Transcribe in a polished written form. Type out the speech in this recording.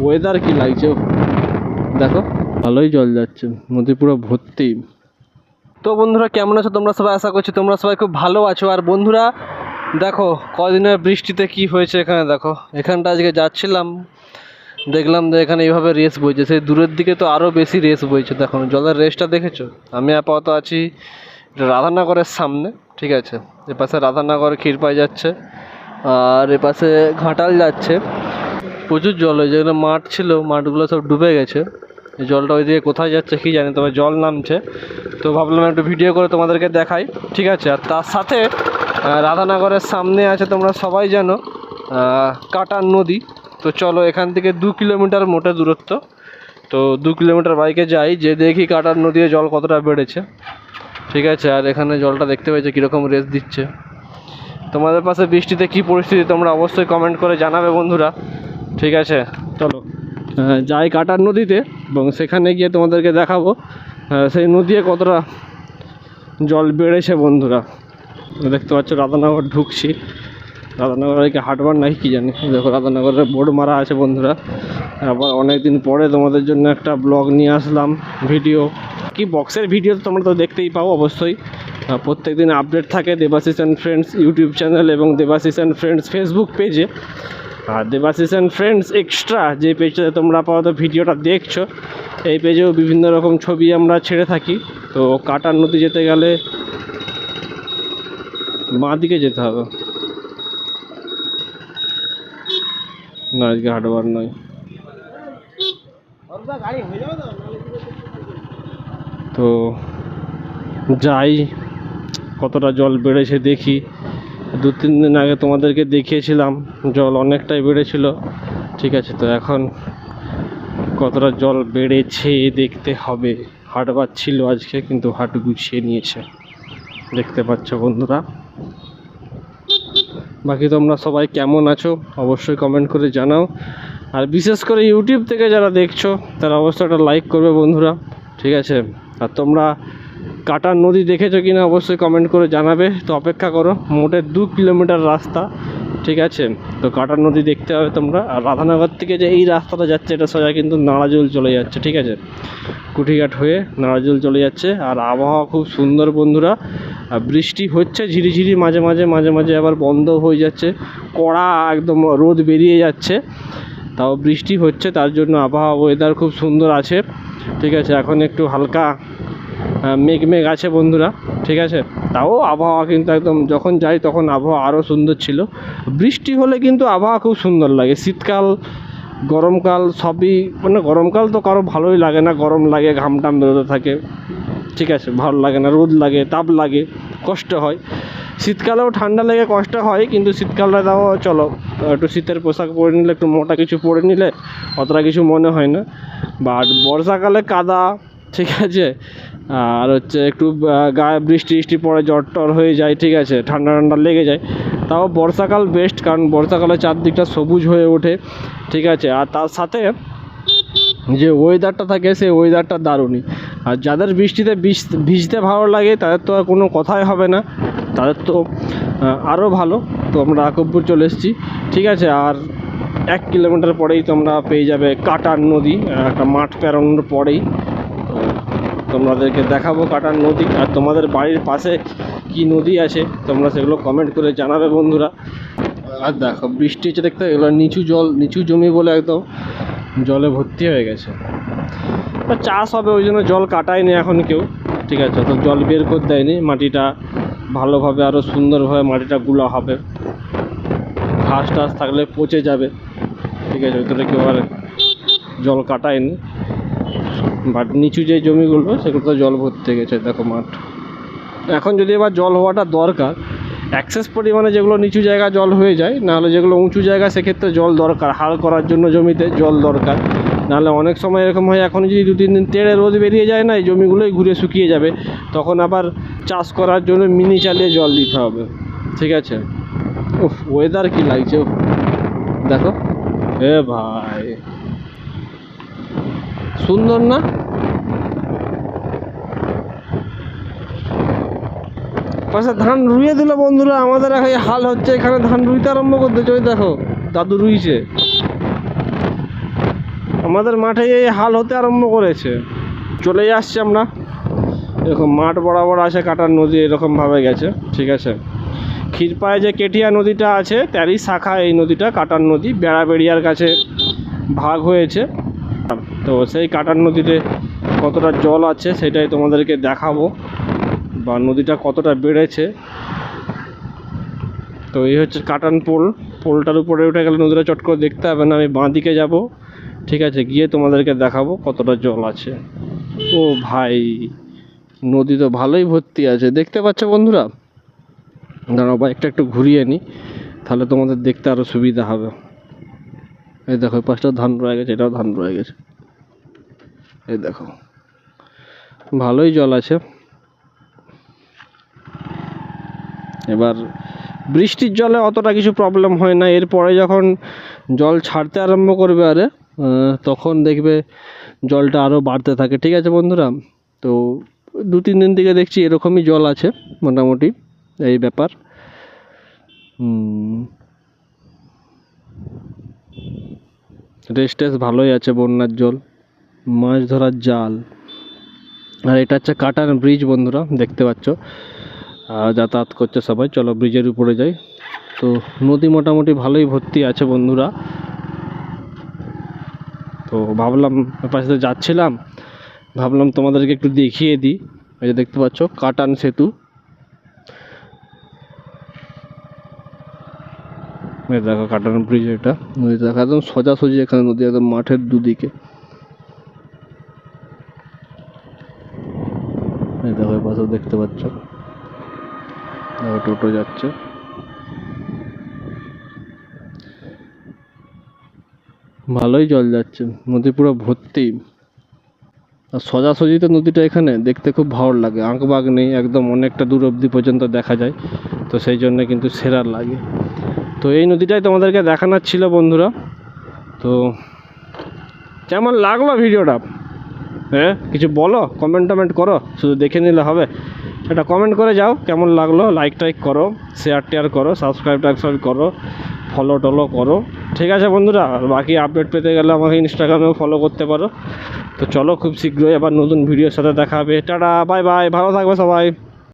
Weather কি লাগছে দেখো, ভালোই জল যাচ্ছে, নদী পুরো ভর্তি। তো বন্ধুরা কেমন আছো তোমরা সবাই? আশা করছি তোমরা সবাই খুব ভালো আছো। আর বন্ধুরা দেখো কদিনের বৃষ্টিতে কি হয়েছে এখানে। দেখো এখানটা আজকে যাচ্ছিলাম, দেখলাম যে এখানে এইভাবে রেস বইছে, সেই দূরের দিকে তো আরও বেশি রেস বইছে। দেখো জলের রেসটা দেখেছো? আমি আপাতত আছি রাধানগরের সামনে, ঠিক আছে। এপাশে রাধানগর ক্ষীরপাই যাচ্ছে, আর এপাশে ঘাটাল যাচ্ছে। প্রচুর জল হয়েছে, যেগুলো মাঠ ছিল মাঠগুলো সব ডুবে গেছে। এই জলটা ওইদিকে কোথায় যাচ্ছে কি জানি, তবে জল নামছে। তো ভাবলাম একটু ভিডিও করে তোমাদেরকে দেখাই, ঠিক আছে। আর তার সাথে রাধানগরের সামনে আছে, তোমরা সবাই জানো, কাটার নদী। তো চলো এখান থেকে 2 কিলোমিটার মোটে দূরত্ব। তো 2 কিলোমিটার বাইকে যাই, যে দেখি কাটার নদীতে জল কতটা বেড়েছে, ঠিক আছে। আর এখানে জলটা দেখতে পেয়েছে কীরকম রেস দিচ্ছে। তোমাদের পাশে বৃষ্টিতে কি পরিস্থিতি তোমরা অবশ্যই কমেন্ট করে জানাবে বন্ধুরা, ঠিক আছে। চলো যাই কাটার নদীতে, এবং সেখানে গিয়ে তোমাদেরকে দেখাবো সেই নদীতে কতটা জল বেড়েছে বন্ধুরা। দেখতে পাচ্ছ রাধানগর ঢুকছি, রাধানগরকে হাটবার নাই কি জানি। দেখো রাধানগরের বোর্ড মারা আছে বন্ধুরা। আবার অনেক দিন পরে তোমাদের জন্য একটা ব্লগ নিয়ে আসলাম, ভিডিও কি বক্সের ভিডিও তোমরা তো দেখতেই পাও অবশ্যই। প্রত্যেক দিন আপডেট থাকে Debashis and friends YouTube channel এবং দেবাশিস অ্যান্ড ফ্রেন্ডস ফেসবুক পেজে। আর দেবাশিস অ্যান্ড ফ্রেন্ডস এক্সট্রা যে পেজটাতে তোমরা আপাতত ভিডিওটা দেখছো, এই পেজেও বিভিন্ন রকম ছবি আমরা ছেড়ে থাকি। তো কাটার নদী যেতে গেলে বাঁ দিকে যেতে হবে, না আজকে হাটবার নয়। তো যাই, কতটা জল বেড়েছে দেখি। 2-3 দিন আগে তোমাদেরকে দেখিয়েছিলাম জল অনেকটাই বেড়েছিল, ঠিক আছে। তো এখন কতটা জল বেড়েছে দেখতে হবে। হাটবার ছিল আজকে, কিন্তু হাট গুছিয়ে নিয়েছে, দেখতে পাচ্ছ বন্ধুরা। বাকি তোমরা সবাই কেমন আছো অবশ্যই কমেন্ট করে জানাও। আর বিশেষ করে ইউটিউব থেকে যারা দেখছো তারা অবশ্যই একটা লাইক করবে বন্ধুরা, ঠিক আছে। আর তোমরা কাটার নদী দেখেছো কিনা অবশ্যই কমেন্ট করে জানাবে। তো অপেক্ষা করো, মোটে 2 কিলোমিটার রাস্তা, ঠিক আছে। তো কাটার নদী দেখতে হবে তোমরা। আর রাধানগর থেকে যে এই রাস্তাটা যাচ্ছে এটা সোজা কিন্তু নাড়াজুল চলে যাচ্ছে, ঠিক আছে। কুঠিঘাট হয়ে নাড়াজুল চলে যাচ্ছে। আর আবহাওয়া খুব সুন্দর বন্ধুরা। আর বৃষ্টি হচ্ছে ঝিরিঝিরি, মাঝে মাঝে আবার বন্ধ হয়ে যাচ্ছে, কড়া একদম রোদ বেরিয়ে যাচ্ছে, তাও বৃষ্টি হচ্ছে। তার জন্য আবহাওয়া ওয়েদার খুব সুন্দর আছে, ঠিক আছে। এখন একটু হালকা মেঘ আছে বন্ধুরা, ঠিক আছে। তাও আবহাওয়া কিন্তু একদম, যখন যাই তখন আবহাওয়া আরও সুন্দর ছিল। বৃষ্টি হলে কিন্তু আবহাওয়া খুব সুন্দর লাগে। শীতকাল গরমকাল সবই, মানে গরমকাল তো কারো ভালোই লাগে না, গরম লাগে, ঘামটাম বেরোতে থাকে, ঠিক আছে, ভালো লাগে না। রোদ লাগে, তাপ লাগে, কষ্ট হয়। শীতকালেও ঠান্ডা লেগে কষ্ট হয়, কিন্তু শীতকালটা তাও চলো, একটু শীতের পোশাক পরে নিলে, একটু মোটা কিছু পরে নিলে অতটা কিছু মনে হয় না। বাট বর্ষাকালে কাদা, ঠিক আছে। আর হচ্ছে একটু গায়ে বৃষ্টি পড়ে জ্বর টর হয়ে যায়, ঠিক আছে, ঠান্ডা লেগে যায়। তাও বর্ষাকাল বেস্ট, কারণ বর্ষাকালে চারদিকটা সবুজ হয়ে ওঠে, ঠিক আছে। আর তার সাথে যে ওয়েদারটা থাকে সেই ওয়েদারটা দারুণই। আর যাদের বৃষ্টিতে ভিজতে ভালো লাগে তাদের তো আর কোনো কথাই হবে না, তাদের তো আরও ভালো। তো আমরা আকবপুর চলে এসেছি, ঠিক আছে। আর 1 কিলোমিটার পরেই তোমরা পেয়ে যাবে কাটার নদী, একটা মাঠ পেরোনোর পরেই। তোমাদেরকে দেখাবো কাটার নদী। আর তোমাদের বাড়ির পাশে কি নদী আছে তোমরা সেগুলো কমেন্ট করে জানাবে বন্ধুরা। আর দেখো বৃষ্টি হচ্ছে দেখতে, এগুলো নিচু জমি বলে একদম জলে ভর্তি হয়ে গেছে। চাষ হবে ওই জন্য জল কাটায়নি এখন কেউ, ঠিক আছে। তো জল বের করে দেয়নি, মাটিটা ভালোভাবে আরও সুন্দরভাবে মাটিটা গুলা হবে। ঘাস টাস থাকলে পচে যাবে, ঠিক আছে, ওইটা কেউ আর জল কাটায়নি। বাট নিচু যে জমিগুলো সেগুলো জল ভর্তি গেছে, দেখো মাঠ। এখন যদি এবার জল হওয়াটা দরকার, অ্যাক্সেস পরিমাণে যেগুলো নিচু জায়গা জল হয়ে যায়, নাহলে যেগুলো উঁচু জায়গা সেক্ষেত্রে জল দরকার, হাল করার জন্য জমিতে জল দরকার। নাহলে অনেক সময় এরকম হয়, এখন যদি 2-3 দিন তেড়ে রোদ বেরিয়ে যায় না, এই জমিগুলোই ঘুরে শুকিয়ে যাবে। তখন আবার চাষ করার জন্য মিনি চালিয়ে জল দিতে হবে, ঠিক আছে। উফ ওয়েদার কি লাগছে দেখো, এ ভাই সুন্দর না? পাশে ধান রুইয়ে দিল বন্ধুরা, আমাদের এই হাল হচ্ছে, এখানে ধান রুইতে আরম্ভ করতে। ওই দেখো দাদু রুইছে, আমাদের মাঠে এই হাল হতে আরম্ভ করেছে। চলে আসছি আমরা, এরকম মাঠ বরাবর আছে কাটার নদী, এরকমভাবে গেছে। ঠিক আছে, ক্ষীরপায়ে যে কেটিয়া নদীটা আছে তারই শাখা এই নদীটা, কাটার নদী। বেড়াবেড়িয়ার কাছে ভাগ হয়েছে। তো সেই কাটার নদীতে কতটা জল আছে সেটাই তোমাদেরকে দেখাবো, বা নদীটা কতটা বেড়েছে। তো এই হচ্ছে কাটান পোল, পোলটার উপরে উঠে গেলে নদীটা চট করে দেখতে হবে না। আমি বাঁ দিকে যাব, ঠিক আছে, গিয়ে তোমাদেরকে দেখাবো কতটা জল আছে। ও ভাই, নদী তো ভালোই ভর্তি আছে, দেখতে পাচ্ছ বন্ধুরা। দাঁড়াও বাইকটা একটু ঘুরিয়ে নিই, তাহলে তোমাদের দেখতে আরও সুবিধা হবে। এই দেখো পাঁচটা ধান রয়ে গেছে, এটাও ধান রয়ে গেছে। এই দেখো ভালোই জল আছে। এবার বৃষ্টির জলে অতটা কিছু প্রবলেম হয় না, এরপরে যখন জল ছাড়তে আরম্ভ করবে আরে তখন দেখবে জলটা আরও বাড়তে থাকে। ঠিক আছে বন্ধুরা, তো 2-3 দিন থেকে দেখছি এরকমই জল আছে মোটামুটি, এই ব্যাপার। রেস্ট ভালোই আছে, বন্যার জল, মাছ ধরার জাল। আর এটা হচ্ছে কাটার ব্রিজ বন্ধুরা, দেখতে পাচ্ছ যাতায়াত করছে সবাই। চলো ব্রিজের উপরে যাই। তো নদী মোটামুটি ভালোই ভর্তি আছে বন্ধুরা। তো ভাবলাম পাশে যাচ্ছিলাম, ভাবলাম তোমাদেরকে একটু দেখিয়ে দিই। এই যে দেখতে পাচ্ছ কাটান সেতু, এই দেখো কাটান ব্রিজ। এটা নদী দেখো একদম সোজাসুজি, এখানে নদী একদম মাঠের দুদিকে। এই দেখো পাশে দেখতে পাচ্ছ টোটো যাচ্ছে। ভালোই জল যাচ্ছে, নদী পুরো ভর্তি। আর সোজাসুজিতে নদীটা এখানে দেখতে খুব ভালো লাগে, আঁকবাঁক নেই, একদম অনেকটা দূর অবধি পর্যন্ত দেখা যায়। তো সেই জন্য কিন্তু সেরা লাগে। তো এই নদীটাই তোমাদেরকে দেখানোর ছিল বন্ধুরা। তো কেমন লাগলো ভিডিওটা? হ্যাঁ কিছু বলো, কমেন্ট করো, শুধু দেখে নিলে হবে? এটা কমেন্ট করে যাও কেমন লাগলো, লাইক করো, শেয়ার করো, সাবস্ক্রাইব করো, ফলো করো। ঠিক আছে বন্ধুরা, আর বাকি আপডেট পেতে গেলে আমাকে ইনস্টাগ্রামেও ফলো করতে পারো। তো চলো খুব শীঘ্রই আবার নতুন ভিডিওর সাথে দেখা হবে। টাটা, বাই বাই, ভালো থাকবে সবাই।